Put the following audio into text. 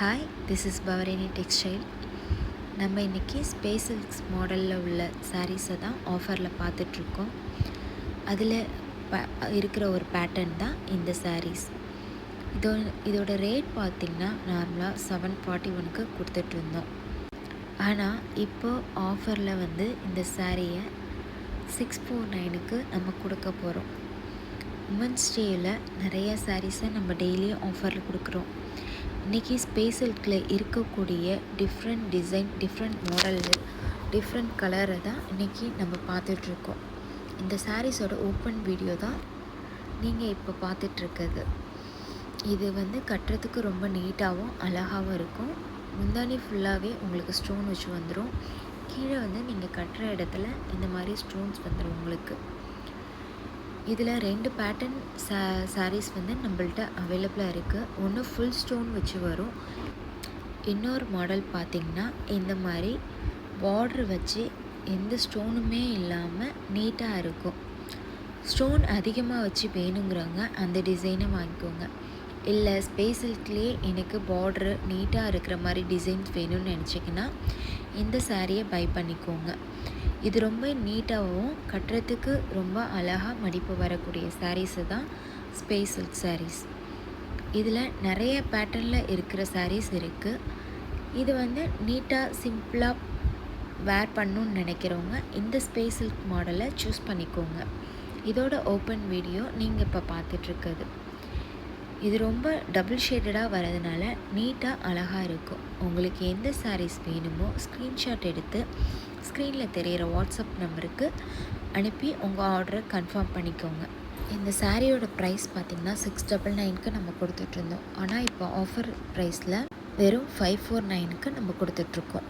Hi, this is Pavarini textile. நம்ம இன்றைக்கி space silks மாடலில் உள்ள சாரீஸை தான் ஆஃபரில் பார்த்துட்ருக்கோம். அதில் இருக்கிற ஒரு பேட்டர்ன் தான் இந்த சாரீஸ். இதோட ரேட் பார்த்திங்கன்னா நார்மலாக 741க்கு கொடுத்துட்ருந்தோம். ஆனால் இப்போது ஆஃபரில் இந்த சாரியை 649க்கு நம்ம கொடுக்க போகிறோம். உமன்ஸ் டேயில் நிறையா சாரீஸை நம்ம டெய்லியும் ஆஃபரில் கொடுக்குறோம். இன்றைக்கி ஸ்பேஸ் சில்கில் இருக்கக்கூடிய different design, different model, different கலரை தான் இன்றைக்கி நம்ம பார்த்துட்ருக்கோம். இந்த சாரீஸோட ஓப்பன் வீடியோ தான் நீங்கள் இப்போ பார்த்துட்ருக்குது. இது கட்டுறதுக்கு ரொம்ப நீட்டாகவும் அழகாகவும் இருக்கும். முந்தானி ஃபுல்லாகவே உங்களுக்கு ஸ்டோன் வச்சு வந்துடும். கீழே நீங்கள் கட்டுற இடத்துல இந்த மாதிரி ஸ்டோன்ஸ் வந்துடும் உங்களுக்கு. இதில் 2 பேட்டர்ன் சாரீஸ் நம்மள்ட்ட அவைலபிளாக இருக்குது. ஒன்று ஃபுல் ஸ்டோன் வச்சு வரும். இன்னொரு மாடல் பார்த்திங்கன்னா இந்த மாதிரி பார்ட்ரு வச்சு எந்த ஸ்டோனுமே இல்லாமல் நீட்டாக இருக்கும். ஸ்டோன் அதிகமாக வச்சு வேணுங்கிறவங்க அந்த டிசைனை வாங்கிக்கோங்க. இல்லை ஸ்பேஸ் சில்க்லேயே எனக்கு பார்ட்ரு நீட்டாக இருக்கிற மாதிரி டிசைன்ஸ் வேணும்னு நினச்சிங்கன்னா இந்த சாரியை பை பண்ணிக்கோங்க. இது ரொம்ப நீட்டாகவும் கட்டுறதுக்கு ரொம்ப அழகாக மடிப்பு வரக்கூடிய சாரீஸு தான் ஸ்பேஸ் சில்க் சாரீஸ். இதில் நிறைய பேட்டர்னில் இருக்கிற சாரீஸ் இருக்குது. இது நீட்டாக சிம்பிளாக வேர் பண்ணணுன்னு நினைக்கிறவங்க இந்த ஸ்பேஸ் சில்க் மாடலை சூஸ் பண்ணிக்கோங்க. இதோட ஓப்பன் வீடியோ நீங்கள் இப்போ பார்த்துட்ருக்குது. இது ரொம்ப டபுள் ஷேடடாக வரதுனால நீட்டாக அழகாக இருக்கும். உங்களுக்கு எந்த சாரீஸ் வேணுமோ ஸ்க்ரீன்ஷாட் எடுத்து ஸ்க்ரீனில் தெரிகிற வாட்ஸ்அப் நம்பருக்கு அனுப்பி உங்கள் ஆர்டரை கன்ஃபார்ம் பண்ணிக்கோங்க. இந்த சாரியோட ப்ரைஸ் பார்த்திங்கன்னா 699க்கு நம்ம கொடுத்துட்ருந்தோம். ஆனால் இப்போ ஆஃபர் ப்ரைஸில் வெறும் 549க்கு நம்ம கொடுத்துட்ருக்கோம்.